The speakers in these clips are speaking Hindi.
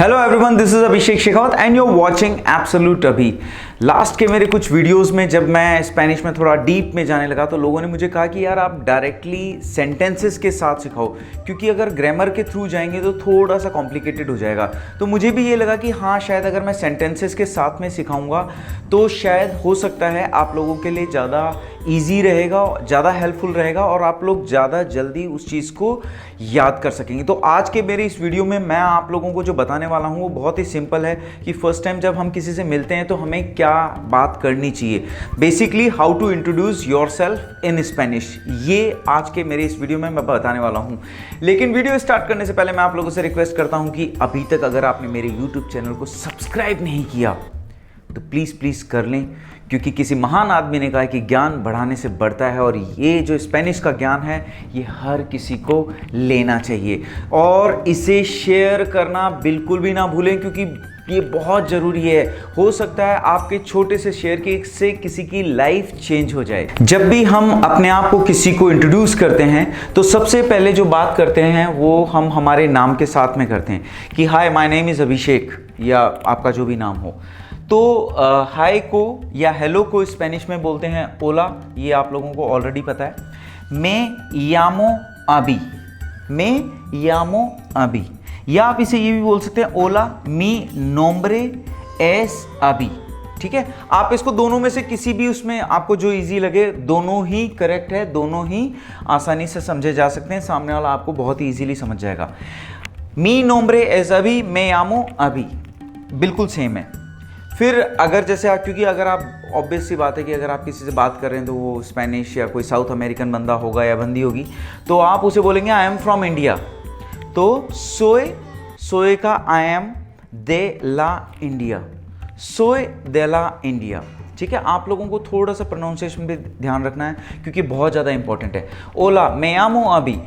Hello everyone, this is Abhishek Shekhawat and you are watching absolute Abhi. Last के मेरे कुछ वीडियोस में जब मैं स्पेनिश में थोड़ा डीप में जाने लगा तो लोगों ने मुझे कहा कि यार आप डायरेक्टली सेंटेंसेस के साथ सिखाओ, क्योंकि अगर ग्रामर के थ्रू जाएंगे तो थोड़ा सा कॉम्प्लिकेटेड हो जाएगा। तो मुझे भी ये लगा कि हाँ, शायद अगर मैं सेंटेंसेस के साथ में सिखाऊंगा तो शायद हो सकता है आप लोगों के लिए ज़्यादा ईजी रहेगा, ज़्यादा हेल्पफुल रहेगा और आप लोग ज़्यादा जल्दी उस चीज़ को याद कर सकेंगे। तो आज के मेरे इस वीडियो में मैं आप लोगों को जो बताने वाला हूँ वो बहुत ही सिंपल है कि फर्स्ट टाइम जब हम किसी से मिलते हैं तो हमें क्या बात करनी चाहिए। Basically how to introduce yourself in Spanish, ये आज के मेरे इस वीडियो में मैं बताने वाला हूँ। लेकिन वीडियो स्टार्ट करने से पहले मैं आप लोगों से रिक्वेस्ट करता हूँ कि अभी तक अगर आपने मेरे यूट्यूब चैनल को सब्सक्राइब नहीं किया तो प्लीज़ कर लें, क्योंकि किसी महान आदमी ने कहा है कि ज्ञान बढ़ाने से बढ़ता है और ये जो स्पेनिश का ज्ञान है ये हर किसी को लेना चाहिए और इसे शेयर करना बिल्कुल भी ना भूलें, क्योंकि ये बहुत ज़रूरी है। हो सकता है आपके छोटे से शेयर से किसी की लाइफ चेंज हो जाए। जब भी हम अपने आप को किसी को इंट्रोड्यूस करते हैं तो सबसे पहले जो बात करते हैं वो हम हमारे नाम के साथ में करते हैं कि हाय माय नेम इज़ अभिषेक, या आपका जो भी नाम हो। तो हाय को या हेलो को स्पेनिश में बोलते हैं ओला, ये आप लोगों को ऑलरेडी पता है। मैं यामो अभी, मैं यामो अभी, या आप इसे ये भी बोल सकते हैं ओला मी नोम्ब्रे एस अभी। ठीक है, आप इसको दोनों में से किसी भी उसमें आपको जो इजी लगे, दोनों ही करेक्ट है, दोनों ही आसानी से समझे जा सकते हैं। सामने वाला आपको बहुत ही इजीली समझ जाएगा। मी नोम्ब्रे एस अभी, मैं यामो अभी, बिल्कुल सेम है। फिर अगर जैसे क्योंकि अगर आप ऑब्वियस सी बात है कि अगर आप किसी से बात कर रहे हैं तो वो स्पेनिश या कोई साउथ अमेरिकन बंदा होगा या बंदी होगी, तो आप उसे बोलेंगे आई एम फ्रॉम इंडिया। तो सोए का I am they La India, सोए दे ला इंडिया। ठीक है, आप लोगों को थोड़ा सा प्रोनाउंसिएशन पे ध्यान रखना है क्योंकि बहुत ज़्यादा इंपॉर्टेंट है। ओला me llamo अभी,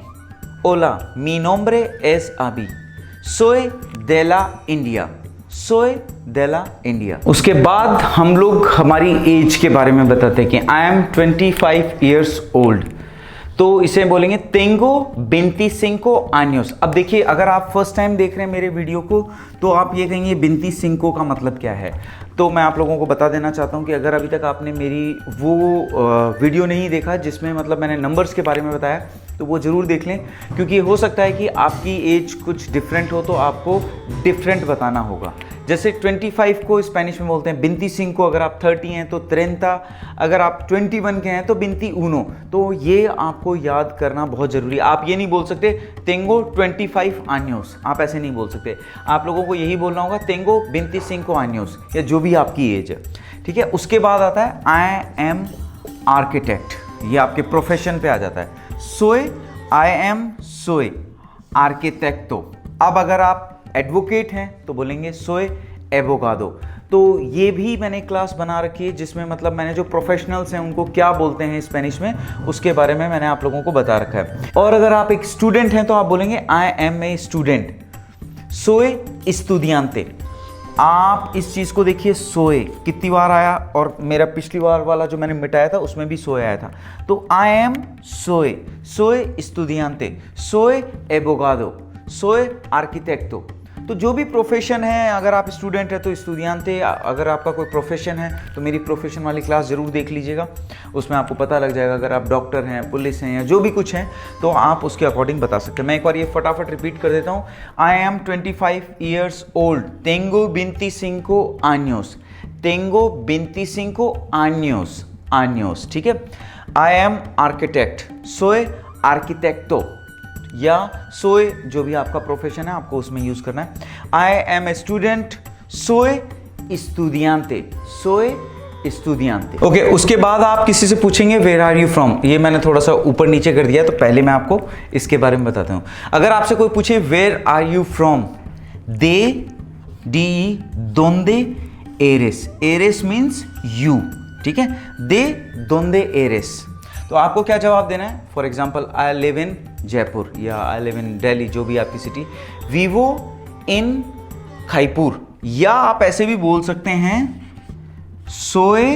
ओला mi nombre es अभी, सोए दे ला इंडिया, सोए दे ला इंडिया। उसके बाद हम लोग हमारी एज के बारे में बताते हैं कि आई एम 25 ईयर्स ओल्ड, तो इसे बोलेंगे तेंगो 25 años। अब देखिए, अगर आप फर्स्ट टाइम देख रहे हैं मेरे वीडियो को तो आप ये कहेंगे 25 का मतलब क्या है। तो मैं आप लोगों को बता देना चाहता हूँ कि अगर अभी तक आपने मेरी वो वीडियो नहीं देखा जिसमें मतलब मैंने नंबर्स के बारे में बताया तो वो ज़रूर देख लें, क्योंकि हो सकता है कि आपकी एज कुछ डिफरेंट हो तो आपको डिफरेंट बताना होगा। जैसे 25 को स्पेनिश में बोलते हैं 25 को, अगर आप 30 हैं तो 30, अगर आप 21 के हैं तो 21। तो ये आपको याद करना बहुत ज़रूरी है। आप ये नहीं बोल सकते तेंगो 25 años, आप ऐसे नहीं बोल सकते। आप लोगों को यही बोलना होगा तेंगो 25 años, या जो भी आपकी एज है। ठीक है, उसके बाद आता है आई एम आर्किटेक्ट, ये आपके प्रोफेशन पे आ जाता है। सोए आई एम सोए आर्किटेक्टो। अब अगर आप एडवोकेट हैं तो बोलेंगे सोए एवोगादो। तो ये भी मैंने क्लास बना रखी है जिसमें मतलब मैंने जो प्रोफेशनल्स हैं उनको क्या बोलते हैं स्पेनिश में उसके बारे में मैंने आप लोगों को बता रखा है। और अगर आप एक स्टूडेंट हैं तो आप बोलेंगे आई एम ए स्टूडेंट, सोए estudiante। आप इस चीज़ को देखिए, सोए कितनी बार आया और मेरा पिछली बार वाला जो मैंने मिटाया था उसमें भी सोए आया था। तो आई एम सोए, सोए estudiante, सोए एबोगादो, सोए आर्किटेक्टो। तो जो भी प्रोफेशन है, अगर आप स्टूडेंट हैं तो estudiante, अगर आपका कोई प्रोफेशन है तो मेरी प्रोफेशन वाली क्लास ज़रूर देख लीजिएगा, उसमें आपको पता लग जाएगा। अगर आप डॉक्टर हैं, पुलिस हैं या जो भी कुछ हैं तो आप उसके अकॉर्डिंग बता सकते हैं। मैं एक बार ये फटाफट रिपीट कर देता हूँ। आई एम 25 ईयर्स ओल्ड, तेंगो 25 años, तेंगो 25 años। ठीक है, आई एम आर्किटेक्ट, सोए आर्किटेक्टो, या सोए जो भी आपका प्रोफेशन है आपको उसमें यूज करना है। आई एम ए स्टूडेंट, सोए estudiante, सोए estudiante। ओके, उसके बाद आप किसी से पूछेंगे वेयर आर यू फ्रॉम। ये मैंने थोड़ा सा ऊपर नीचे कर दिया, तो पहले मैं आपको इसके बारे में बताता हूँ। अगर आपसे कोई पूछे वेयर आर यू फ्रॉम, दे डी दोंदे एरेस, एरेस मीन्स यू। ठीक है, दे दोंदे एरेस, तो आपको क्या जवाब देना है। For example, I live in Jaipur या आई लिव इन दिल्ली, जो भी आपकी सिटी। वीवो इन खाईपुर, या आप ऐसे भी बोल सकते हैं सोए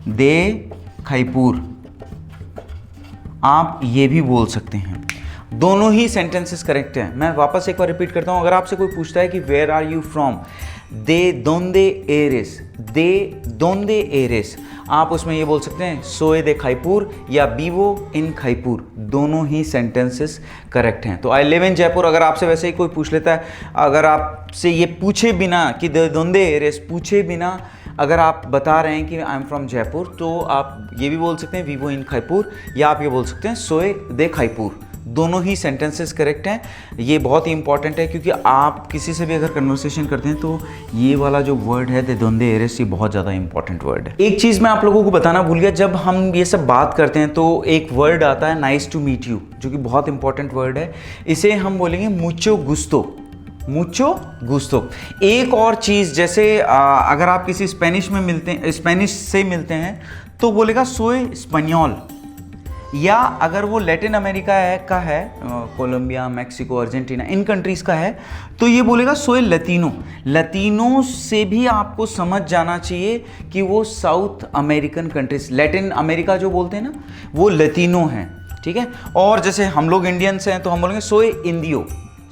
दे खाईपुर, आप ये भी बोल सकते हैं। दोनों ही सेंटेंसेस करेक्ट हैं। मैं वापस एक बार रिपीट करता हूँ। अगर आपसे कोई पूछता है कि वेयर आर यू फ्रॉम, दे दोंदे एरेस, दे दोंदे एरेस, आप उसमें ये बोल सकते हैं सोए दे खाईपुर या बीवो इन खाईपुर, दोनों ही सेंटेंसेस करेक्ट हैं। तो आई लिव इन जयपुर, अगर आपसे वैसे ही कोई पूछ लेता है, अगर आपसे ये पूछे बिना कि दे दोंदे एरेस पूछे बिना अगर आप बता रहे हैं कि आई एम फ्रॉम जयपुर, तो आप ये भी बोल सकते हैं वीवो इन खाईपुर, या आप ये बोल सकते हैं सोए दे खाईपुर। दोनों ही सेंटेंसेस करेक्ट हैं। ये बहुत ही इंपॉर्टेंट है क्योंकि आप किसी से भी अगर कन्वर्सेशन करते हैं तो ये वाला जो वर्ड है दे दोंदे एरेस, ये बहुत ज़्यादा इंपॉर्टेंट वर्ड है। एक चीज़ मैं आप लोगों को बताना भूल गया, जब हम ये सब बात करते हैं तो एक वर्ड आता है नाइस टू मीट यू, जो कि बहुत इंपॉर्टेंट वर्ड है। इसे हम बोलेंगे मुचो गुस्तो, मुचो गुस्तो। एक और चीज़, जैसे अगर आप किसी स्पेनिश में मिलते हैं, स्पेनिश से मिलते हैं, तो बोलेगा सोए स्पेनियोल, या अगर वो लैटिन अमेरिका का है, कोलंबिया, मैक्सिको, अर्जेंटीना, इन कंट्रीज़ का है, तो ये बोलेगा सोए लतीनो। लतीनो से भी आपको समझ जाना चाहिए कि वो south American countries, Latin America जो बोलते हैं ना, वो लतीनो हैं, ठीक है। और जैसे हम लोग इंडियंस हैं तो हम बोलेंगे सोए इंडियो,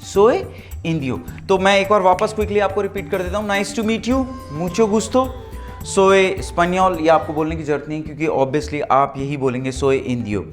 सोए इंडियो। तो मैं एक बार वापस क्विकली आपको रिपीट कर देता हूँ। नाइस टू मीट यू, मुचो गुस्तो, सोए स्पेनियोल, ये आपको बोलने की जरूरत नहीं क्योंकि ऑब्वियसली आप यही बोलेंगे सोए इंडियो।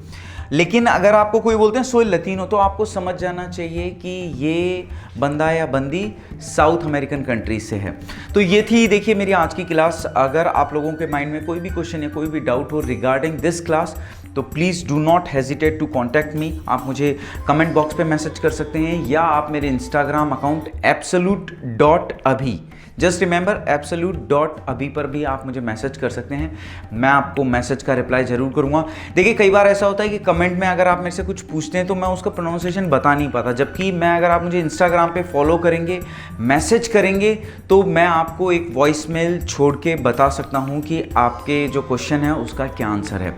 लेकिन अगर आपको कोई बोलते हैं सोए लतीनो, तो आपको समझ जाना चाहिए कि ये बंदा या बंदी साउथ अमेरिकन कंट्रीज से है। तो ये थी देखिए मेरी आज की क्लास। अगर आप लोगों के माइंड में कोई भी क्वेश्चन या कोई भी डाउट हो रिगार्डिंग दिस क्लास, तो please do not hesitate to contact me. आप मुझे कमेंट बॉक्स पे मैसेज कर सकते हैं, या आप मेरे Instagram account absolute.abhi, just remember absolute.abhi पर भी आप मुझे मैसेज कर सकते हैं। मैं आपको मैसेज का रिप्लाई ज़रूर करूँगा। देखिए कई बार ऐसा होता है कि कमेंट में अगर आप मेरे से कुछ पूछते हैं तो मैं उसका प्रोनाउंसिएशन बता नहीं पाता, जबकि मैं अगर आप मुझे इंस्टाग्राम पे फॉलो करेंगे, मैसेज करेंगे, तो मैं आपको एक वॉइस मेल छोड़ के बता सकता हूँ कि आपके जो क्वेश्चन है उसका क्या आंसर है।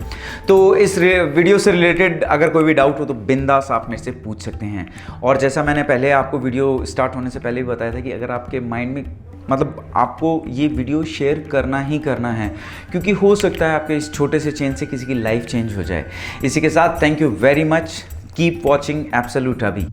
तो इस वीडियो से रिलेटेड अगर कोई भी डाउट हो तो बिंदास आप मेरे से पूछ सकते हैं। और जैसा मैंने पहले आपको वीडियो स्टार्ट होने से पहले भी बताया था कि अगर आपके माइंड में, मतलब आपको ये वीडियो शेयर करना ही करना है, क्योंकि हो सकता है आपके इस छोटे से चेंज से किसी की लाइफ चेंज हो जाए। इसी के साथ thank you very much, keep watching absolute अभी।